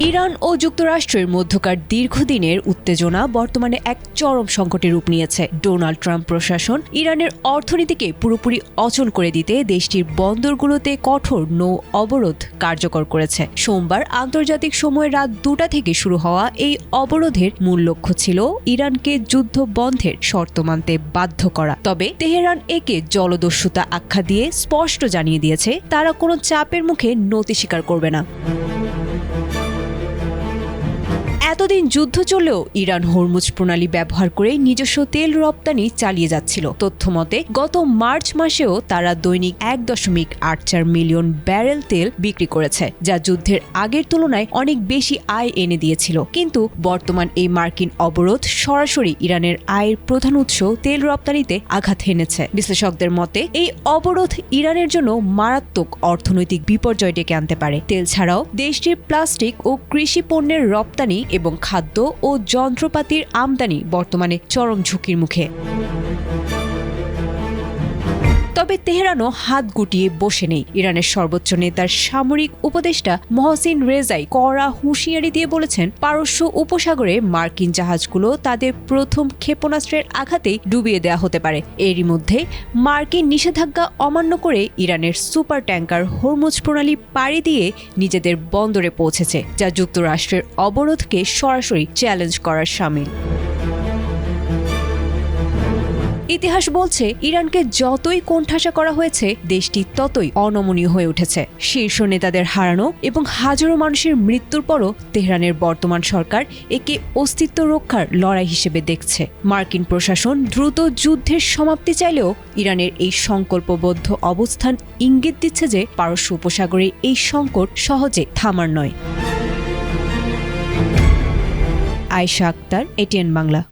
Iran ও যুক্তরাষ্ট্রের মধ্যকার দীর্ঘদিনের উত্তেজনা বর্তমানে এক চরম সংকটে রূপ নিয়েছে। ডোনাল্ড ট্রাম্প প্রশাসন ইরানের অর্থনীতিকে পুরোপুরি অচল করে দিতে দেশটির বন্দরগুলোতে কঠোর নৌ অবরোধ কার্যকর করেছে। সোমবার আন্তর্জাতিক সময় রাত 2টা থেকে শুরু হওয়া এই অবরোধের মূল লক্ষ্য ছিল ইরানকে যুদ্ধ বন্ধের শর্ত মানতে বাধ্য করা। তবে তেহরান একে জলদস্যুতা আখ্যা দিয়ে স্পষ্ট জানিয়ে দিয়েছে তারা কোনো চাপের মুখে নতি স্বীকার করবে না। এতদিন যুদ্ধ চললেও ইরান হরমুজ প্রণালী ব্যবহার করে নিজস্ব তেল রপ্তানি চালিয়ে যাচ্ছিল। তথ্যমতে গত মার্চ মাসেও তারা দৈনিক 1.84 মিলিয়ন ব্যারেল তেল বিক্রি করেছে, যা যুদ্ধের আগের তুলনায় অনেক বেশি আয় এনে দিয়েছিল। কিন্তু বর্তমান এই মার্কিন অবরোধ সরাসরি ইরানের আয়ের প্রধান উৎস তেল রপ্তানিতে আঘাত হেনেছে। বিশ্লেষকদের মতে এই অবরোধ ইরানের জন্য মারাত্মক অর্থনৈতিক বিপর্যয় ডেকে আনতে পারে। তেল ছাড়াও দেশটির প্লাস্টিক ও কৃষি পণ্যের রপ্তানি এবং খাদ্য ও যন্ত্রপাতির আমদানি বর্তমানে চরম ঝুঁকির মুখে। তবে তেহরানও হাত গুটিয়ে বসে নেই। ইরানের সর্বোচ্চ নেতার সামরিক উপদেষ্টা মহসিন রেজাই কড়া হুঁশিয়ারি দিয়ে বলেছেন, পারস্য উপসাগরে মার্কিন জাহাজগুলো তাদের প্রথম ক্ষেপণাস্ত্রের আঘাতেই ডুবিয়ে দেওয়া হতে পারে। এরই মধ্যে মার্কিন নিষেধাজ্ঞা অমান্য করে ইরানের সুপার ট্যাঙ্কার হরমুজ প্রণালী পাড়ি দিয়ে নিজেদের বন্দরে পৌঁছেছে, যা যুক্তরাষ্ট্রের অবরোধকে সরাসরি চ্যালেঞ্জ করার শামিল। ইতিহাস বলছে ইরানকে যতই কোণঠাসা করা হয়েছে দেশটি ততই অনমনীয় হয়ে উঠেছে। শীর্ষ নেতাদের হারানো এবং হাজারো মানুষের মৃত্যুর পরও তেহরানের বর্তমান সরকার একে অস্তিত্ব রক্ষার লড়াই হিসেবে দেখছে। মার্কিন প্রশাসন দ্রুত যুদ্ধের সমাপ্তি চাইলেও ইরানের এই সংকল্পবদ্ধ অবস্থান ইঙ্গিত দিচ্ছে যে পারস্য উপসাগরে এই সংকট সহজে থামার নয়। আয়েশা আক্তার, এটিএন বাংলা।